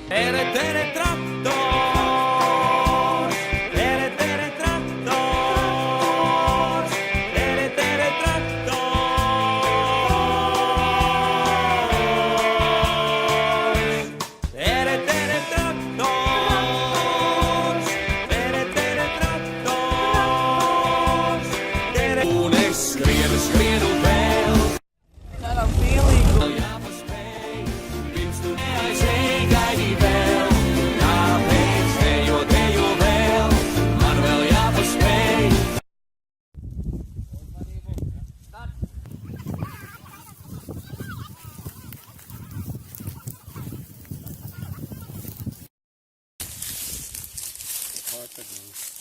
Tere, tere, traktor. Tere, tere, traktor. Tere, tere, traktor. Tere, tere, traktor. Tere, tere, traktor. Tere. Toen ik schreeuwde, schreeuwde wel. Dat een feeling. Ja, maar spee. Wimst toen hij zei, gij die wel. Ja, weet, deo wel. Maar wel, ja, maar spee. Hard te doen.